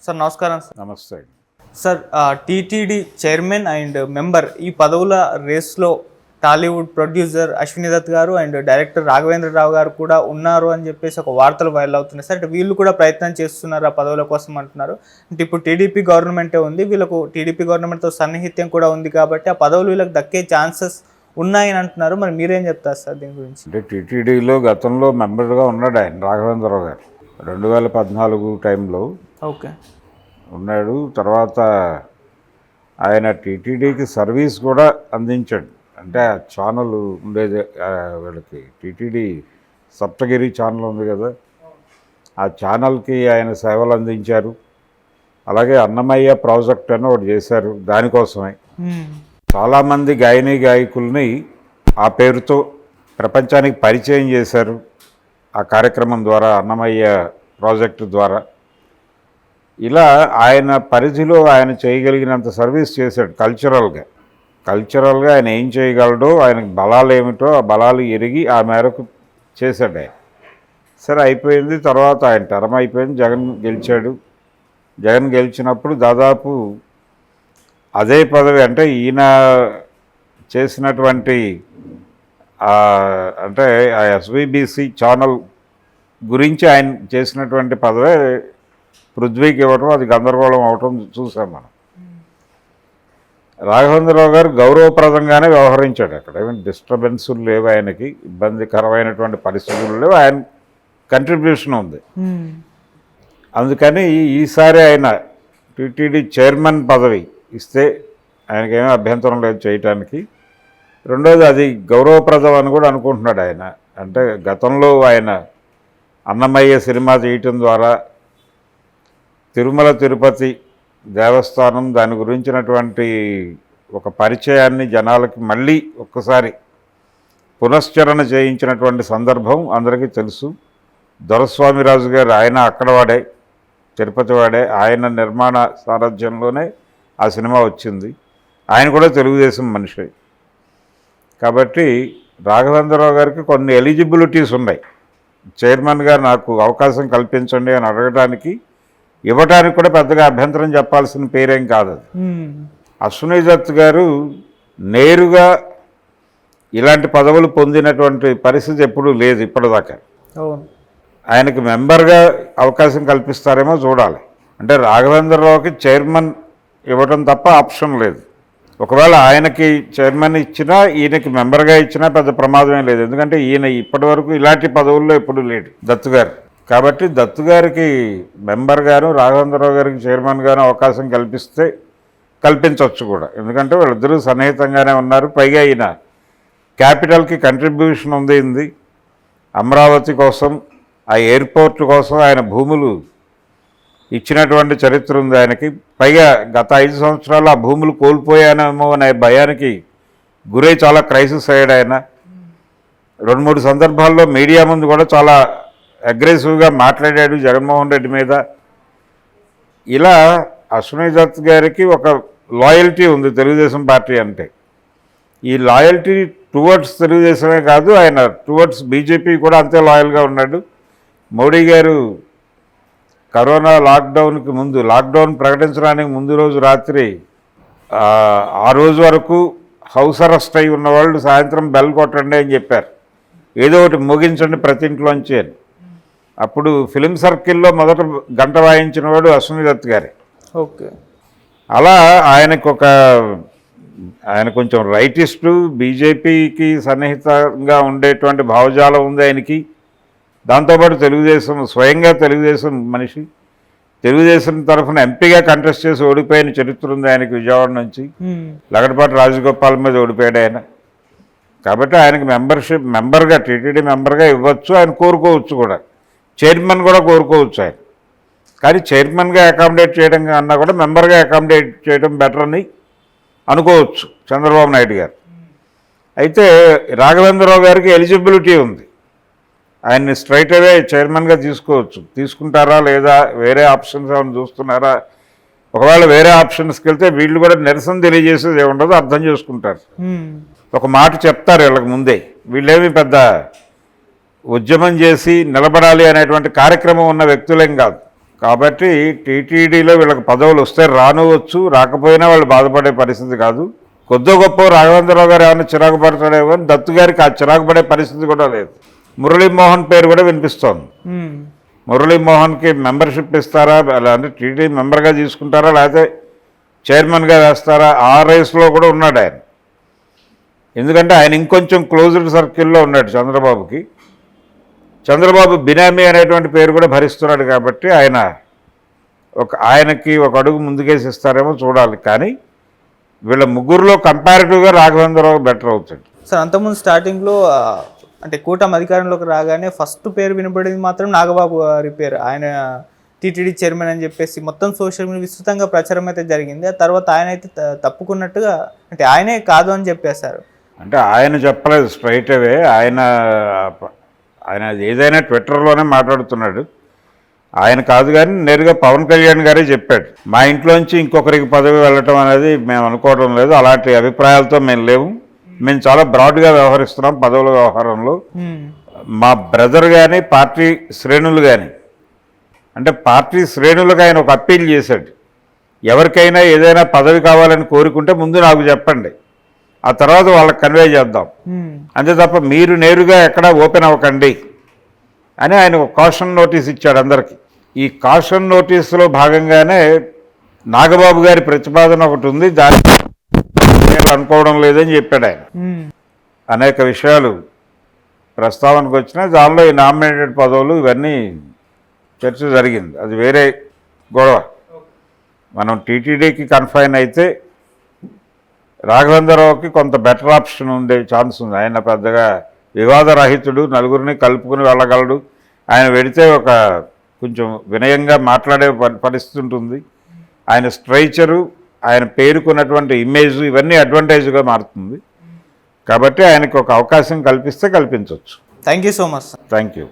Sir నమస్కారం sir. నమస్తే. Sir TTD chairman and member ఈ పదవుల రేస్లో టాలీవుడ్ ప్రొడ్యూసర్ అశ్విని దత్ గారు అండ్ డైరెక్టర్ రాఘవేంద్రరావు గారు కూడా ఉన్నారు అని చెప్పేసి ఒక వార్తలు వైరల్ అవుతున్నాయి సార్. అంటే వీళ్ళు కూడా ప్రయత్నం చేస్తున్నారు ఆ పదవుల కోసం అంటున్నారు. అంటే ఇప్పుడు టీడీపీ గవర్నమెంటే ఉంది, వీళ్ళకు టీడీపీ గవర్నమెంట్తో సన్నిహిత్యం కూడా ఉంది కాబట్టి ఆ పదవులు వీళ్ళకి దక్కే ఛాన్సెస్ ఉన్నాయని అంటున్నారు. మరి మీరేం చెప్తారు సార్ దీని గురించి? అంటే టీటీడీలో గతంలో మెంబర్గా ఉన్నాడు ఆయన, రాఘవేంద్రరావు గారు 2014 టైంలో ఓకే ఉన్నాడు. తర్వాత ఆయన టీటీడీకి సర్వీస్ కూడా అందించాడు. అంటే ఆ ఛానల్ ఉండేది వీళ్ళకి, టీటీడీ సప్తగిరి ఛానల్ ఉంది కదా, ఆ ఛానల్కి ఆయన సేవలు అందించారు. అలాగే అన్నమయ్య ప్రాజెక్ట్ అని ఒకటి చేశారు, దానికోసమే చాలామంది గాయకుల్ని ఆ పేరుతో ప్రపంచానికి పరిచయం చేశారు. ఆ కార్యక్రమం ద్వారా, అన్నమయ్య ప్రాజెక్టు ద్వారా. ఇలా ఆయన పరిధిలో ఆయన చేయగలిగినంత సర్వీస్ చేశాడు. కల్చరల్గా ఆయన ఏం చేయగలడో, ఆయనకు బలాలు ఏమిటో ఆ బలాలు ఎరిగి ఆ మేరకు చేశాడు ఆయన. సరే అయిపోయింది, తర్వాత ఆయన టర్మ్ అయిపోయింది, జగన్ గెలిచాడు. జగన్ గెలిచినప్పుడు దాదాపు అదే పదవి, అంటే ఈయన చేసినటువంటి అంటే ఆ ఎస్వీబీసీ ఛానల్ గురించి ఆయన చేసినటువంటి పదవే పృథ్వీకి ఇవ్వటం, అది గందరగోళం అవటం చూసాం మనం. రాఘవేంద్రరావు గారు గౌరవప్రదంగానే వ్యవహరించాడు. అక్కడ ఏమైనా డిస్టర్బెన్సులు లేవు, ఆయనకి ఇబ్బందికరమైనటువంటి పరిస్థితులు లేవు, ఆయన కంట్రిబ్యూషన్ ఉంది. అందుకని ఈసారి ఆయన టీటీడీ చైర్మన్ పదవి ఇస్తే ఆయనకేమీ అభ్యంతరం లేదు చేయటానికి. రెండోది అది గౌరవప్రదం అని కూడా అనుకుంటున్నాడు ఆయన. అంటే గతంలో ఆయన అన్నమయ్య సినిమా చేయటం ద్వారా తిరుమల తిరుపతి దేవస్థానం దాని గురించినటువంటి ఒక పరిచయాన్ని జనాలకి మళ్ళీ ఒక్కసారి పునశ్చరణ చేయించినటువంటి సందర్భం అందరికీ తెలుసు. దొరస్వామిరాజు గారు ఆయన అక్కడ వాడే, తిరుపతి వాడే, ఆయన నిర్మాణ సారథ్యంలోనే ఆ సినిమా వచ్చింది. ఆయన కూడా తెలుగుదేశం మనిషి కాబట్టి రాఘవేంద్రరావు గారికి కొన్ని ఎలిజిబిలిటీస్ ఉన్నాయి. చైర్మన్గా నాకు అవకాశం కల్పించండి అని అడగడానికి, ఇవ్వడానికి కూడా పెద్దగా అభ్యంతరం చెప్పాల్సిన పేరేం కాదు అది. అశ్విని దత్ గారు నేరుగా ఇలాంటి పదవులు పొందినటువంటి పరిస్థితి ఎప్పుడూ లేదు ఇప్పటిదాకా. ఆయనకి మెంబర్గా అవకాశం కల్పిస్తారేమో చూడాలి. అంటే రాఘవేంద్రరావుకి చైర్మన్ ఇవ్వడం తప్ప ఆప్షన్ లేదు. ఒకవేళ ఆయనకి చైర్మన్ ఇచ్చినా ఈయనకి మెంబర్గా ఇచ్చినా పెద్ద ప్రమాదమే లేదు. ఎందుకంటే ఈయన ఇప్పటి వరకు ఇలాంటి పదవుల్లో ఎప్పుడూ లేడు దత్తు గారు. కాబట్టి దత్తు గారికి మెంబర్గాను, రాఘవేంద్రరావు గారికి చైర్మన్గాను అవకాశం కల్పించవచ్చు కూడా. ఎందుకంటే వాళ్ళిద్దరూ సన్నిహితంగానే ఉన్నారు. పైగా ఈయన క్యాపిటల్కి కంట్రిబ్యూషన్ ఉంది. అమరావతి కోసం, ఆ ఎయిర్పోర్ట్ కోసం ఆయన భూములు ఇచ్చినటువంటి చరిత్ర ఉంది ఆయనకి. పైగా గత 5 సంవత్సరాలు ఆ భూములు కోల్పోయానేమో అనే భయానికి గురై చాలా క్రైసిస్ అయ్యాడు ఆయన. 2-3 సందర్భాల్లో మీడియా ముందు కూడా చాలా అగ్రెసివ్గా మాట్లాడాడు జగన్మోహన్ రెడ్డి మీద. ఇలా అశ్విని దత్ గారికి ఒక లాయల్టీ ఉంది తెలుగుదేశం పార్టీ అంటే. ఈ లాయల్టీ టువర్డ్స్ తెలుగుదేశమే కాదు, ఆయన టువర్డ్స్ బీజేపీ కూడా అంతే లాయల్గా ఉన్నాడు. మోడీ గారు కరోనా లాక్డౌన్కి ముందు, లాక్డౌన్ ప్రకటించడానికి ముందు రోజు రాత్రి ఆ రోజు వరకు హౌస్ అరెస్ట్ అయి ఉన్నవాళ్ళు సాయంత్రం బెల్ కొట్టండి అని చెప్పారు, ఏదో ఒకటి ముగించండి ప్రతి ఇంట్లోంచి అని. అప్పుడు ఫిలిం సర్కిల్లో మొదట గంట వాయించిన వాడు అశ్విని దత్ గారే. ఓకే. అలా ఆయన కొంచెం రైటిస్టు, బీజేపీకి సన్నిహితంగా ఉండేటువంటి భావజాలం ఉంది ఆయనకి. దాంతోపాటు తెలుగుదేశం, స్వయంగా తెలుగుదేశం మనిషి, తెలుగుదేశం తరఫున ఎంపీగా కంటెస్ట్ చేసి ఓడిపోయిన చరిత్ర ఉంది ఆయనకి. విజయవాడ నుంచి లగడపాటి రాజగోపాల్ మీద ఓడిపోయాడు ఆయన. కాబట్టి ఆయనకి మెంబర్గా, టీటీడీ మెంబర్గా ఇవ్వచ్చు, ఆయన కోరుకోవచ్చు కూడా. చైర్మన్ కూడా కోరుకోవచ్చు ఆయన. కానీ చైర్మన్గా అకామిడేట్ చేయడం కన్నా కూడా మెంబర్గా అకామిడేట్ చేయడం బెటర్ అని అనుకోవచ్చు చంద్రబాబు నాయుడు గారు. అయితే రాఘవేంద్రరావు గారికి ఎలిజిబిలిటీ ఉంది, ఆయన్ని స్ట్రైట్ అవే చైర్మన్గా తీసుకుంటారా లేదా వేరే ఆప్షన్స్ ఏమైనా చూస్తున్నారా? ఒకవేళ వేరే ఆప్షన్స్కి వెళ్తే వీళ్ళు కూడా నిరసన తెలియజేసేది ఏముండదో అర్థం చేసుకుంటారు. ఒక మాట చెప్తారు వీళ్ళకి ముందే, వీళ్ళేమి పెద్ద ఉద్యమం చేసి నిలబడాలి అనేటువంటి కార్యక్రమం ఉన్న వ్యక్తులేం కాదు. కాబట్టి టీటీడీలో వీళ్ళకి పదవులు వస్తే రానువచ్చు, రాకపోయినా వాళ్ళు బాధపడే పరిస్థితి కాదు. కొద్ది గొప్ప రాఘవేంద్రరావు గారు ఏమైనా చిరాకు పడతాడేమో అని దత్తు గారికి ఆ చిరాకు పడే పరిస్థితి కూడా లేదు. మురళీమోహన్ పేరు కూడా వినిపిస్తోంది. మురళీమోహన్కి మెంబర్షిప్ ఇస్తారా, అంటే టీటీడీ మెంబర్గా తీసుకుంటారా, లేకపోతే చైర్మన్గా వేస్తారా, ఆ రేస్లో కూడా ఉన్నాడు ఆయన. ఎందుకంటే ఆయన ఇంకొంచెం క్లోజ్డ్ సర్కిల్లో ఉన్నాడు చంద్రబాబుకి. చంద్రబాబు బినామీ అనేటువంటి పేరు కూడా భరిస్తున్నాడు కాబట్టి ఆయనకి ఒక అడుగు ముందుకేసి ఇస్తారేమో చూడాలి. కానీ వీళ్ళ ముగ్గురులో కంపారిటివ్గా రాఘవేంద్రరావు బెటర్ అవుతాడు. సార్ అంతకుముందు స్టార్టింగ్లో అంటే కూటమి అధికారంలోకి రాగానే ఫస్ట్ పేరు వినపడేది మాత్రం నాగబాబు గారి పేరు. ఆయన టీటీడీ చైర్మన్ అని చెప్పేసి మొత్తం సోషల్ మీడియా విస్తృతంగా ప్రచారం అయితే జరిగింది. ఆ తర్వాత ఆయన అయితే తప్పుకున్నట్టుగా, అంటే ఆయనే కాదు అని చెప్పేశారు. అంటే ఆయన చెప్పలేదు స్ట్రైట్ అవే. ఆయన ఏదైనా ట్విట్టర్లోనే మాట్లాడుతున్నాడు. ఆయన కాదు కానీ నేరుగా పవన్ కళ్యాణ్ గారే చెప్పాడు, మా ఇంట్లోంచి ఇంకొకరికి పదవి వెళ్ళటం అనేది మేము అనుకోవడం లేదు, అలాంటి అభిప్రాయాలతో మేము లేవు, మేము చాలా బ్రాడ్గా వ్యవహరిస్తున్నాం పదవుల వ్యవహారంలో. మా బ్రదర్ కానీ పార్టీ శ్రేణులు కానీ, అంటే పార్టీ శ్రేణులకు ఆయన ఒక అప్పీల్ చేశాడు, ఎవరికైనా ఏదైనా పదవి కావాలని కోరుకుంటే ముందు నాకు చెప్పండి, ఆ తర్వాత వాళ్ళకి కన్వే చేద్దాం, అంతే తప్ప మీరు నేరుగా ఎక్కడా ఓపెన్ అవ్వకండి అని ఆయన ఒక కాషన్ నోటీస్ ఇచ్చాడు అందరికీ. ఈ కాషన్ నోటీసులో భాగంగానే నాగబాబు గారి ప్రతిపాదన ఒకటి ఉంది, దాన్ని అనుకోవడం లేదని చెప్పాడు ఆయన. అనేక విషయాలు ప్రస్తావనకు వచ్చినాయి, దానిలో ఈ నామినేటెడ్ పదవులు ఇవన్నీ చర్చ జరిగింది. అది వేరే గొడవ. మనం టీటీడీకి కన్ఫైన్ అయితే రాఘవేంద్రరావుకి కొంత బెటర్ ఆప్షన్ ఉండే ఛాన్స్ ఉంది. ఆయన పెద్దగా వివాదరహితుడు, నలుగురిని కలుపుకుని వెళ్ళగలడు. ఆయన వెడితే కొంచెం వినయంగా మాట్లాడే పరిస్థితి ఉంటుంది. ఆయన స్ట్రైచరు, ఆయన పేరుకున్నటువంటి ఇమేజ్ ఇవన్నీ అడ్వాంటేజ్గా మారుతుంది. కాబట్టి ఆయనకు ఒక అవకాశం కల్పిస్తే కల్పించవచ్చు. Thank you so much. Thank you.